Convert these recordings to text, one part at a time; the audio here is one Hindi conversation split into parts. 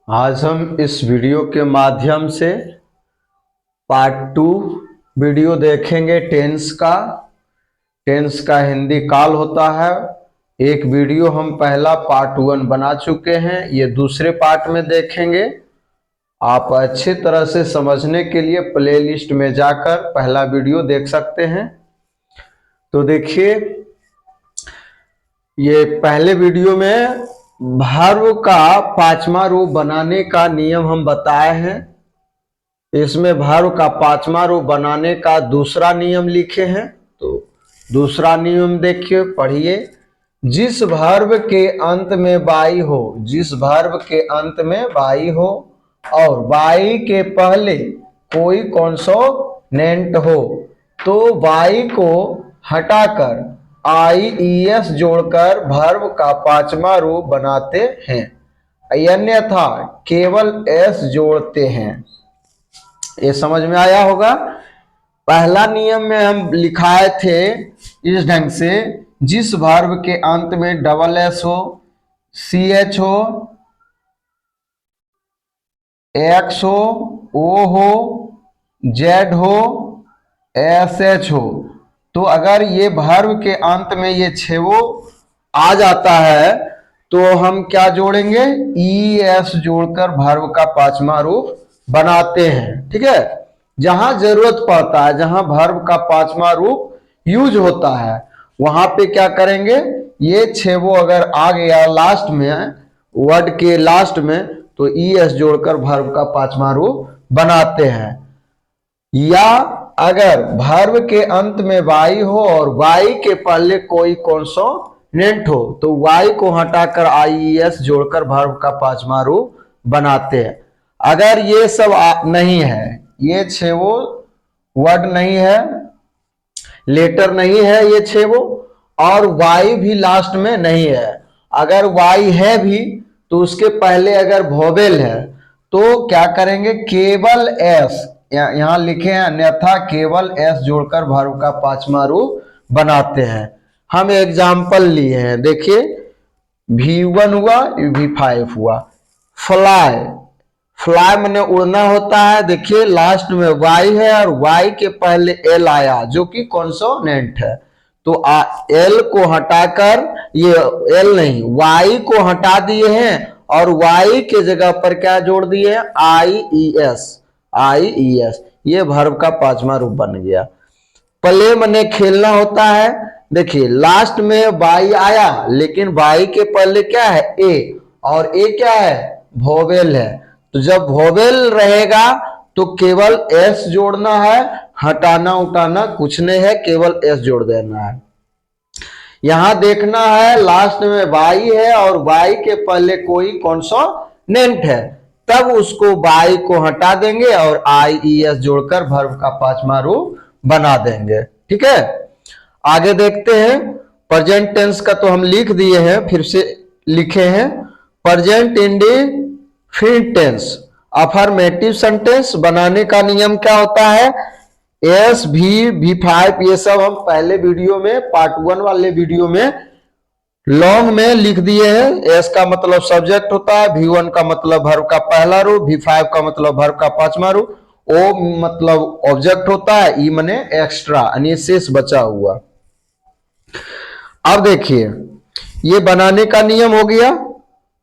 आज हम इस वीडियो के माध्यम से पार्ट 2 वीडियो देखेंगे। टेंस का हिंदी काल होता है। एक वीडियो हम पहला पार्ट 1 बना चुके हैं, ये दूसरे पार्ट में देखेंगे। आप अच्छी तरह से समझने के लिए प्लेलिस्ट में जाकर पहला वीडियो देख सकते हैं। तो देखिए, ये पहले वीडियो में वर्ब का पांचवा रूप बनाने का नियम हम बताए हैं। इसमें वर्ब का पांचवा रूप बनाने का दूसरा नियम लिखे हैं। तो दूसरा नियम देखिए, पढ़िए। जिस वर्ब के अंत में वाई हो, जिस वर्ब के अंत में वाई हो और वाई के पहले कोई कॉन्सोनेंट हो तो वाई को हटाकर IES जोड़कर वर्ब का पांचवा रूप बनाते हैं, अन्यथा केवल S जोड़ते हैं। ये समझ में आया होगा। पहला नियम में हम लिखाए थे इस ढंग से, जिस वर्ब के अंत में डबल S हो, CH हो, X हो, O हो, Z हो, SH हो, तो अगर ये वर्ब के अंत में ये छेवो आ जाता है तो हम क्या जोड़ेंगे, ES जोड़कर वर्ब का पांचवा रूप बनाते हैं। ठीक है, जहां जरूरत पड़ता है, जहां वर्ब का पांचवा रूप यूज होता है, वहां पे क्या करेंगे, ये छेवो अगर आ गया लास्ट में, वर्ड के लास्ट में, तो ES जोड़कर वर्ब का पांचवा रूप बनाते हैं। या अगर वर्ब के अंत में वाई हो और वाई के पहले कोई कॉन्सोनेंट हो तो वाई को हटाकर IES जोड़कर वर्ब का पांचवा रूप बनाते हैं। अगर ये सब नहीं है, ये छेवो वर्ड नहीं है, लेटर नहीं है ये छेवो, और वाई भी लास्ट में नहीं है, अगर वाई है भी तो उसके पहले अगर वोवेल है तो क्या करेंगे, केवल S, यहां लिखे हैं, अन्यथा केवल S जोड़कर वर्ब का पांचवा रूप बनाते हैं। हम एग्जाम्पल लिए हैं, देखिए, V1 हुआ, V5 हुआ। फ्लाई, फ्लाई मैंने उड़ना होता है। देखिए लास्ट में Y है और Y के पहले L आया जो कि कॉन्सोनेंट है, तो L को हटाकर, ये L नहीं, Y को हटा दिए हैं और Y के जगह पर क्या जोड़ दिए हैं, IES, ये वर्ब का पांचवा रूप बन गया। प्ले मने खेलना होता है। देखिए लास्ट में वाई आया लेकिन वाई के पहले क्या है, ए, और ए क्या है, वोवेल है। तो जब वोवेल रहेगा तो केवल S जोड़ना है, हटाना उठाना कुछ नहीं है, केवल S जोड़ देना है। यहां देखना है लास्ट में वाई है और वाई के पहले कोई कॉन्सोनेंट है, तब उसको वाई को हटा देंगे और IES जोड़कर वर्ब का पांचवा रूप बना देंगे। ठीक है, आगे देखते हैं। प्रेजेंट टेंस का तो हम लिख दिए हैं, फिर से लिखे हैं। Present indefinite tense, affirmative sentence बनाने का नियम क्या होता है, S, V, V5, ये सब हम पहले वीडियो में, पार्ट 1 वाले वीडियो में लॉन्ग में लिख दिए हैं। S का मतलब सब्जेक्ट होता है, V1 का मतलब वर्ब का पहला रूप, V5 का मतलब वर्ब का पांचवा रूप, O मतलब ऑब्जेक्ट होता है, E माने एक्स्ट्रा, यानी शेष बचा हुआ। अब देखिए, ये बनाने का नियम हो गया।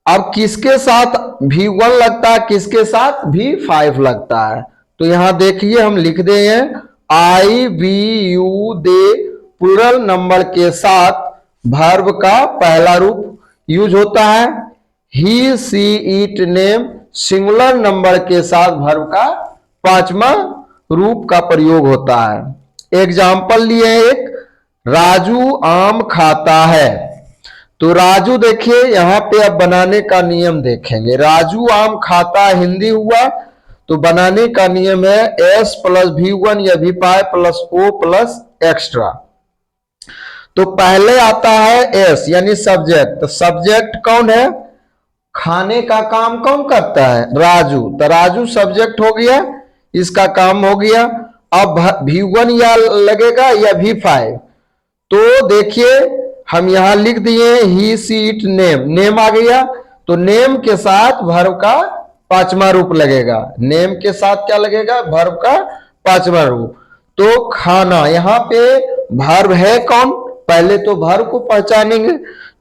अब किसके साथ V1 लगता है, किसके साथ V5 लगता है, तो यहां देखिए हम लिख दे हैं, I, V, U, they plural number के साथ वर्ब का पहला रूप यूज होता है। He, she, it, name singular number के साथ वर्ब का पांचवा रूप का प्रयोग होता है। एग्जाम्पल लिए एक, राजू आम खाता है। तो राजू देखिए यहां पे अब बनाने का नियम देखेंगे। राजू आम खाता हिंदी हुआ, तो बनाने का नियम है S प्लस V1 या V5 plus O plus extra. तो पहले आता है S यानी सब्जेक्ट। तो सब्जेक्ट कौन है, खाने का काम कौन करता है, राजू, तो राजू सब्जेक्ट हो गया, इसका काम हो गया। अब V1 या लगेगा या V5, तो देखिए हम यहां लिख दिए ही, सी, इट, नेम, नेम आ गया, तो नेम के साथ वर्ब का पांचवा रूप लगेगा, नेम के साथ क्या लगेगा, वर्ब का पांचवा रूप। तो खाना, यहां पे वर्ब है कौन, पहले तो वर्ब को पहचानेंगे।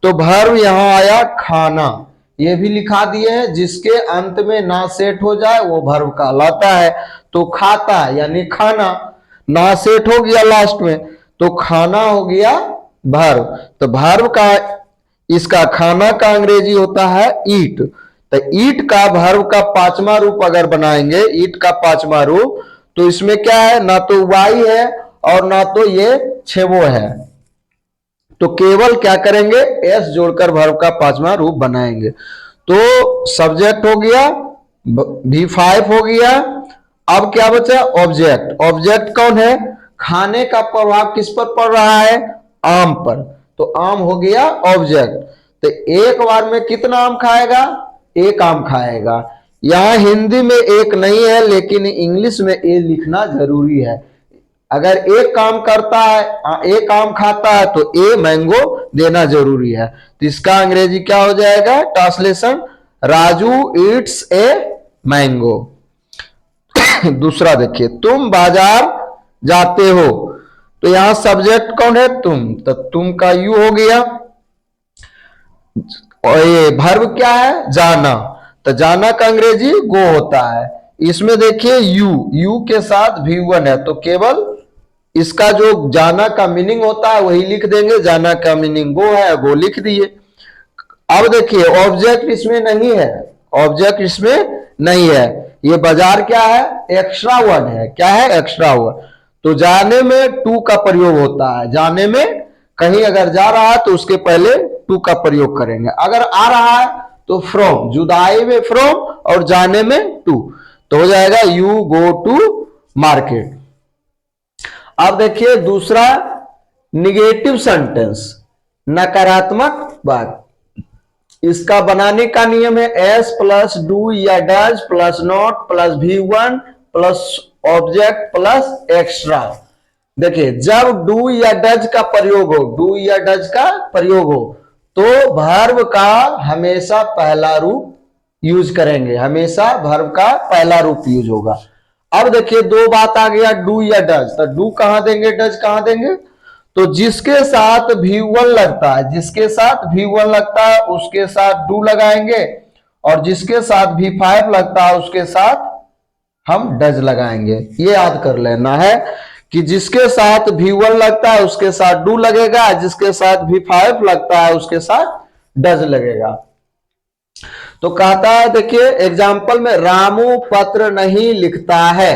तो वर्ब यहां आया खाना, ये भी लिखा दिए हैं, जिसके अंत में ना सेट हो जाए वो वर्ब कहलाता है। तो खाता यानी खाना, ना सेट हो गया लास्ट में, तो खाना हो गया वर्ब। तो वर्ब का, इसका खाना का अंग्रेजी होता है ईट। तो ईट का वर्ब का पांचवा रूप अगर बनाएंगे, ईट का पांचवा रूप, तो इसमें क्या है, ना तो वाई है और ना तो ये छेवो है, तो केवल क्या करेंगे, एस जोड़कर वर्ब का पांचवा रूप बनाएंगे। तो सब्जेक्ट हो गया, V5 हो गया। अब क्या बचा, ऑब्जेक्ट। ऑब्जेक्ट कौन है, खाने का प्रभाव किस पर पड़ रहा है, आम पर, तो आम हो गया ऑब्जेक्ट। तो एक बार में कितना आम खाएगा, एक आम खाएगा। यहां हिंदी में एक नहीं है, लेकिन इंग्लिश में ए लिखना जरूरी है। अगर एक काम करता है, एक आम खाता है, तो ए मैंगो देना जरूरी है। तो इसका अंग्रेजी क्या हो जाएगा, translation, Raju eats a mango. दूसरा देखिए, तुम बाजार जाते हो, तो यहां सब्जेक्ट कौन है, तुम, तो तुम का यू हो गया। और ये वर्ब क्या है, जाना, तो जाना का अंग्रेजी गो होता है। इसमें देखिए यू के साथ V1 है, तो केवल इसका जो जाना का मीनिंग होता है वही लिख देंगे, जाना का मीनिंग गो है, गो लिख दिए। अब देखिए ऑब्जेक्ट इसमें नहीं है, ऑब्जेक्ट इसमें नहीं है, ये बाजार क्या है, एक्स्ट्रा वर्ड है, क्या है, एक्स्ट्रा वर्ड। तो जाने में टू का प्रयोग होता है, जाने में कहीं अगर जा रहा है तो उसके पहले टू का प्रयोग करेंगे, अगर आ रहा है तो फ्रॉम, जुदाई में फ्रॉम और जाने में टू, तो हो जाएगा यू गो टू मार्केट। अब देखिए दूसरा, निगेटिव सेंटेंस, नकारात्मक बात। इसका बनाने का नियम है एस प्लस डू या does plus not plus V1 plus object plus extra. देखिए जब डू या डज का प्रयोग हो, डू या डज का प्रयोग हो, तो वर्ब का हमेशा पहला रूप यूज करेंगे, हमेशा वर्ब का पहला रूप यूज होगा। अब देखिए दो बात आ गया, डू या डज, तो डू कहां देंगे, डज कहां देंगे, तो जिसके साथ V1 लगता है, जिसके साथ V1 लगता है उसके साथ डू लगाएंगे, और जिसके साथ V5 लगता है उसके साथ हम डज लगाएंगे। ये याद कर लेना है कि जिसके साथ V1 लगता है उसके साथ डू लगेगा, जिसके साथ V5 लगता है उसके साथ डज लगेगा। तो कहता है देखिए एग्जाम्पल में, रामू पत्र नहीं लिखता है,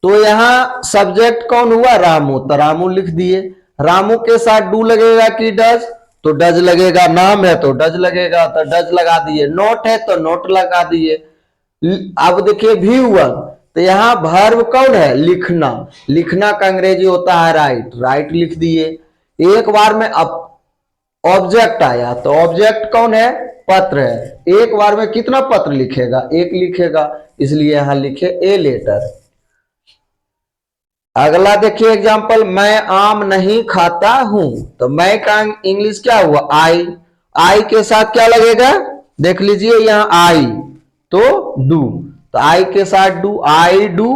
तो यहां सब्जेक्ट कौन हुआ, रामू, तो रामू लिख दिए। रामू के साथ डू लगेगा कि डज, तो डज लगेगा, नाम है तो डज लगेगा, तो डज लगा दिए, नोट है तो नोट लगा दिए। अब देखिए V1, तो यहां वर्ब कौन है, लिखना, लिखना का अंग्रेजी होता है राइट, राइट लिख दिए। एक बार में अब ऑब्जेक्ट आया, तो ऑब्जेक्ट कौन है, पत्र है, एक बार में कितना पत्र लिखेगा, एक लिखेगा, इसलिए यहां लिखे ए लेटर। अगला देखिए एग्जांपल, मैं आम नहीं खाता हूं, तो मैं का इंग्लिश क्या हुआ, आई, आई के साथ क्या लगेगा, देख लीजिए यहां आई, तो डू, तो आई के साथ डू, आई डू,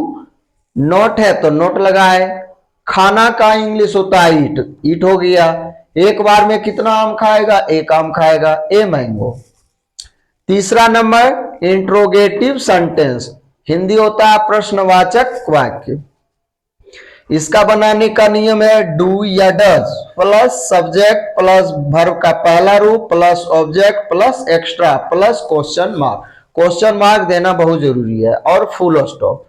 नोट है तो नोट लगाए। खाना का इंग्लिश होता है ईट, ईट हो गया। एक बार में कितना आम खाएगा, एक आम खाएगा, ए मैंगो। तीसरा नंबर, इंट्रोगेटिव सेंटेंस, हिंदी होता है प्रश्नवाचक वाक्य। इसका बनाने का नियम है डू या does plus subject plus verb का पहला रूप plus object plus extra plus question mark. Question mark देना बहुत जरूरी है, और फुल स्टॉप।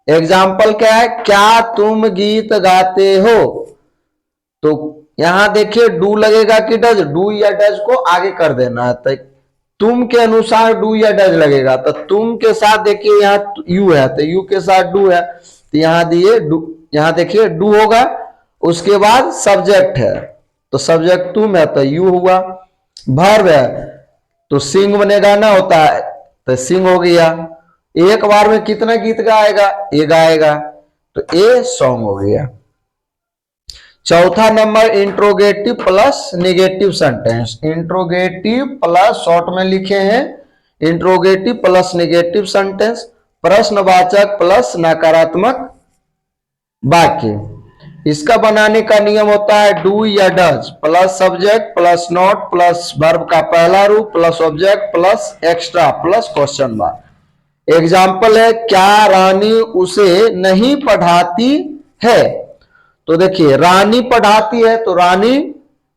एग्जाम्पल क्या है, क्या तुम गीत गाते हो, तो यहां देखिए डू लगेगा कि डज, डू या डज को आगे कर देना है, तो तुम के अनुसार डू या डज लगेगा, तो तुम के साथ देखिए यहाँ यू है, तो यू के साथ डू है, तो यहां दिए डू, यहां देखिए डू होगा, उसके बाद सब्जेक्ट है, तो सब्जेक्ट तुम है तो यू हुआ। वर्ब है तो सिंग बनेगा ना, होता है तो सिंग हो गया। एक बार में कितना गीत गाएगा, ए गाएगा, तो ए सॉन्ग हो गया। चौथा number, interrogative plus negative sentence. Interrogative plus short में लिखे हैं इंट्रोगेटिव प्लस नेगेटिव सेंटेंस, प्रश्नवाचक प्लस नकारात्मक वाक्य। इसका बनाने का नियम होता है डू या does plus subject plus not plus verb का पहला रूप plus object plus extra plus question mark. Example है, क्या रानी उसे नहीं पढ़ाती है? तो देखिए, रानी पढ़ाती है तो रानी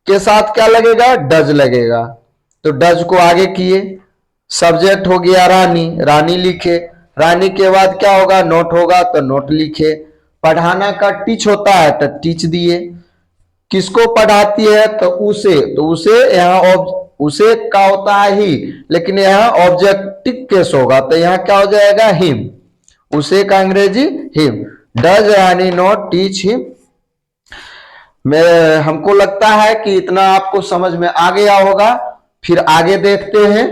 के साथ क्या लगेगा? डज लगेगा, तो डज को आगे किए। सब्जेक्ट हो गया रानी, रानी लिखे। रानी के बाद क्या होगा? नोट होगा, तो नोट लिखे। पढ़ाना का टीच होता है तो टीच दिए। किसको पढ़ाती है? तो उसे, तो उसे यहाँ उसे का होता है ही, लेकिन यहाँ ऑब्जेक्टिव केस होगा तो यहाँ क्या हो जाएगा? हिम। उसे का अंग्रेजी हिम। डज यानी नॉट टीच हिम। मैं हमको लगता है कि इतना आपको समझ में आ गया होगा। फिर आगे देखते हैं।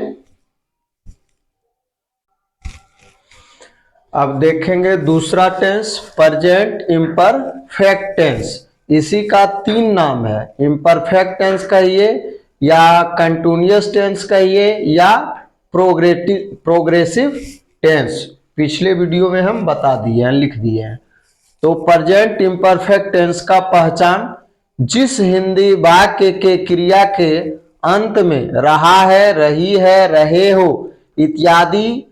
अब देखेंगे दूसरा टेंस, प्रेजेंट इम्परफेक्ट टेंस। इसी का 3 नाम है, इम्परफेक्ट टेंस कहिए या कंटिन्यूअस टेंस कहिए या प्रोग्रेसिव टेंस। पिछले वीडियो में हम बता दिए हैं, लिख दिए हैं। तो प्रेजेंट इम्परफेक्ट टेंस का पहचान, जिस हिंदी वाक्य के क्रिया के अंत में रहा है, रही है, रहे हो इत्यादि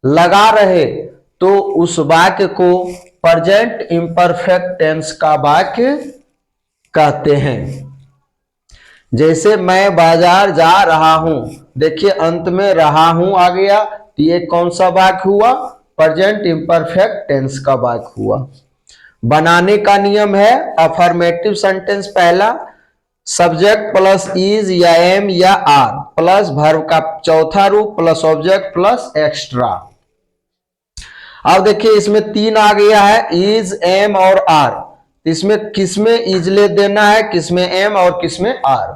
लगा रहे तो उस वाक्य को प्रेजेंट इम्परफेक्ट टेंस का वाक्य कहते हैं। जैसे मैं बाजार जा रहा हूं, देखिए अंत में रहा हूं आ गया, तो ये कौन सा वाक्य हुआ? प्रेजेंट इम्परफेक्ट टेंस का वाक्य हुआ। बनाने का नियम है अफर्मेटिव सेंटेंस पहला, सब्जेक्ट प्लस इज या एम या आर प्लस वर्ब का चौथा रूप प्लस ऑब्जेक्ट प्लस एक्स्ट्रा। अब देखिए इसमें 3 आ गया है, इज, एम और आर। इसमें किसमें इज ले देना है, किसमें एम और किसमें आर?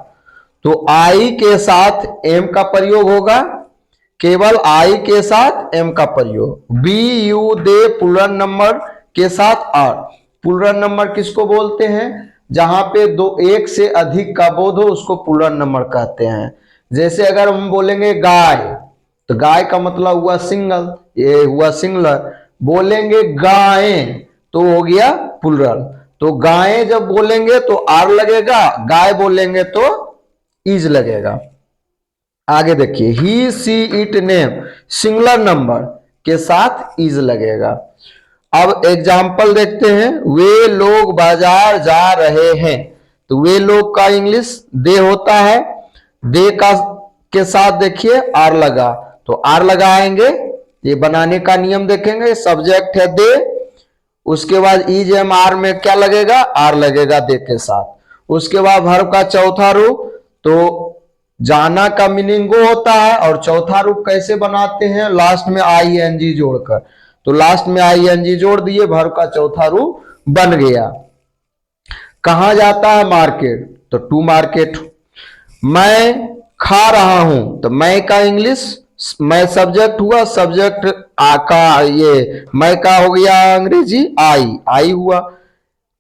तो आई के साथ एम का प्रयोग होगा, केवल आई के साथ एम का प्रयोग। We, you, they plural number के साथ आर। प्लूरल नंबर किसको बोलते हैं? जहां पे एक से अधिक का बोध हो उसको प्लूरल नंबर कहते हैं। जैसे अगर हम बोलेंगे गाय, तो गाय का मतलब हुआ सिंगल, ये हुआ सिंगुलर। बोलेंगे गायें तो हो गया प्लूरल। तो गायें जब बोलेंगे तो आर लगेगा, गाय बोलेंगे तो इज लगेगा। आगे देखिए, ही, she, it, name singular number के साथ इज लगेगा। अब एग्जाम्पल देखते हैं, वे लोग बाजार जा रहे हैं, तो वे लोग का इंग्लिश दे होता है। दे का के साथ देखिए आर लगा, तो आर लगाएंगे। ये बनाने का नियम देखेंगे, सब्जेक्ट है दे, उसके बाद इज एम आर में क्या लगेगा? आर लगेगा दे के साथ। उसके बाद वर्ब का चौथा रूप, तो जाना का मीनिंग गो होता है, और चौथा रूप कैसे बनाते हैं? लास्ट में आई एन जी जोड़कर। तो लास्ट में आई एन जी जोड़ दिए, वर्ब का चौथा रूप बन गया। कहां जाता है? मार्केट, तो टू मार्केट। मैं खा रहा हूं, तो मैं का इंग्लिश, मैं सब्जेक्ट हुआ, सब्जेक्ट का ये मैं का हो गया अंग्रेजी आई, आई हुआ।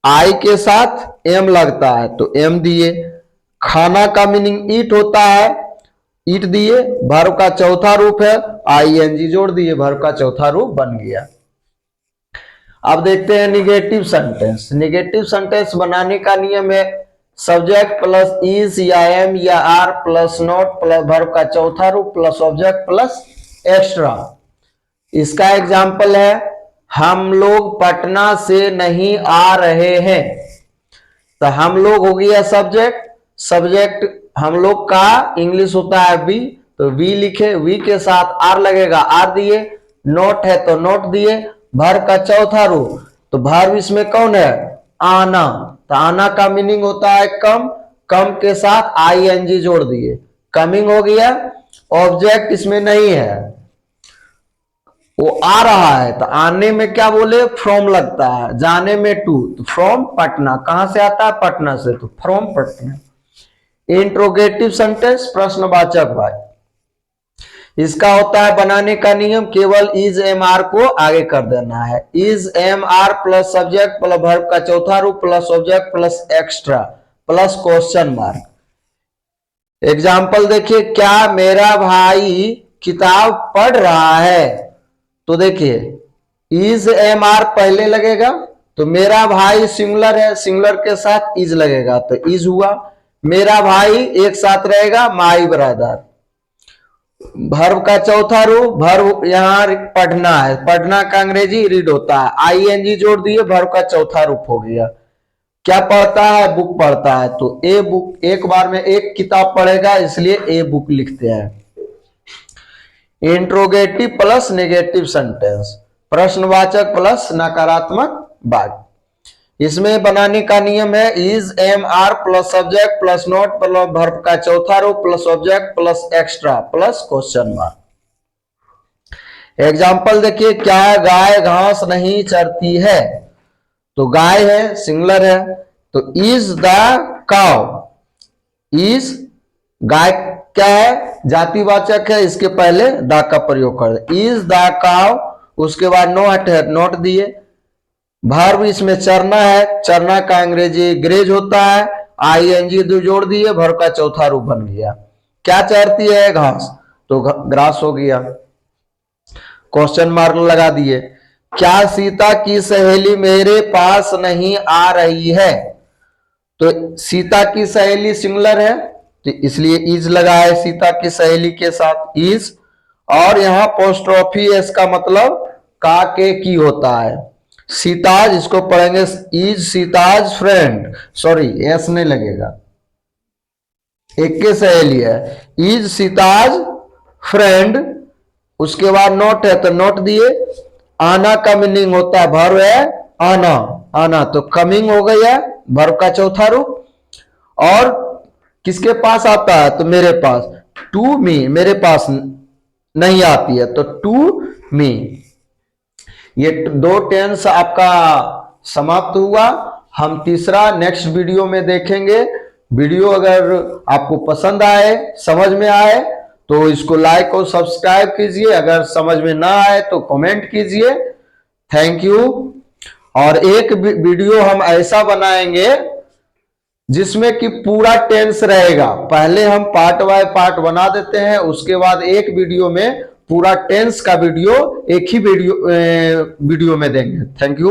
आई के साथ एम लगता है तो एम दिए। खाना का मीनिंग ईट होता है, ईट दिए। वर्ब का चौथा रूप है, आई एन जी जोड़ दिए, वर्ब का चौथा रूप बन गया। अब देखते हैं निगेटिव सेंटेंस। निगेटिव सेंटेंस बनाने का नियम है, सब्जेक्ट प्लस इज या एम या are plus not plus verb का चौथा रूप प्लस ऑब्जेक्ट प्लस एक्स्ट्रा। इसका एग्जाम्पल है, हम लोग पटना से नहीं आ रहे हैं। तो हम लोग हो गया सब्जेक्ट, सब्जेक्ट हम लोग का इंग्लिश होता है वी, तो वी लिखे, वी के साथ आर लगेगा, आर दिए। नोट है तो नोट दिए। वर्ब का चौथा रूप, तो वर्ब इसमें कौन है? आना। तो आना का मीनिंग होता है कम, कम के साथ आई एन जी जोड़ दिए, कमिंग हो गया। ऑब्जेक्ट इसमें नहीं है, वो आ रहा है, तो आने में क्या बोले? फ्रॉम लगता है। जाने में टू, तो फ्रॉम पटना। कहां से आता है? पटना से, तो फ्रॉम पटना। इंट्रोगेटिव सेंटेंस प्रश्नवाचक वाक्य। इसका होता है बनाने का नियम, केवल इज एम आर को आगे कर देना है। Is am are plus subject plus verb का चौथा रूप plus object plus extra plus question mark. Example देखिए, क्या मेरा भाई किताब पढ़ रहा है, तो देखिए इज एम आर पहले लगेगा, तो मेरा भाई सिंगुलर है, सिंगुलर के साथ इज लगेगा तो इज हुआ। मेरा भाई एक साथ रहेगा, माई ब्रदर। वर्ब का चौथा रूप, वर्ब यहां पढ़ना है, पढ़ना का अंग्रेजी रीड होता है, आईएनजी जोड़ दिए, वर्ब का चौथा रूप हो गया। क्या पढ़ता है? बुक पढ़ता है, तो ए बुक, एक बार में एक किताब पढ़ेगा इसलिए ए बुक लिखते हैं। इंट्रोगेटिव प्लस नेगेटिव सेंटेंस, प्रश्नवाचक प्लस नकारात्मक वाक्य। इसमें बनाने का नियम है is am are plus subject plus not plus verb का चौथा रूप plus object plus extra plus question mark. Example देखिए, क्या गाय घास नहीं चरती है? तो गाय है, सिंगुलर है, तो is the cow. Is guy क्या है? जातिवाचक है, इसके पहले द का प्रयोग कर दे, इज द काउ। उसके बाद नोट है, नोट दिए। वर्ब इसमें चरना है, चरना का अंग्रेजी ग्रेज होता है, आईएनजी जोड़ दिए, वर्ब का चौथा रूप बन गया। क्या चरती है? घास, तो ग्रास हो गया। क्वेश्चन मार्क लगा दिए। क्या सीता की सहेली मेरे पास नहीं आ रही है? तो सीता की सहेली सिंगुलर है, तो इसलिए इज लगा है सीता की सहेली के साथ इज। और यहां पोस्ट्रोफी एस का मतलब का के की होता है। सीताज, इसको पढ़ेंगे is Sita's friend, sorry S नहीं लगेगा, एक के सहेली है, इज सीताज फ्रेंड। उसके बाद नोट है, तो नोट दिए। आना का मीनिंग होता है, वर्ब है आना, आना, तो कमिंग हो गया वर्ब का चौथा रूप। और किसके पास आता है? तो मेरे पास, टू मी, मेरे पास नहीं आती है, तो टू मी। ये दो टेंस आपका समाप्त हुआ। हम तीसरा नेक्स्ट वीडियो में देखेंगे। वीडियो अगर आपको पसंद आए, समझ में आए, तो इसको लाइक और सब्सक्राइब कीजिए। अगर समझ में ना आए तो कमेंट कीजिए। Thank you. और एक वीडियो हम ऐसा बनाएंगे जिसमें कि पूरा टेंस रहेगा। पहले हम पार्ट बाय पार्ट बना देते हैं, उसके बाद एक वीडियो में पूरा टेंस का वीडियो एक ही वीडियो में देंगे। Thank you.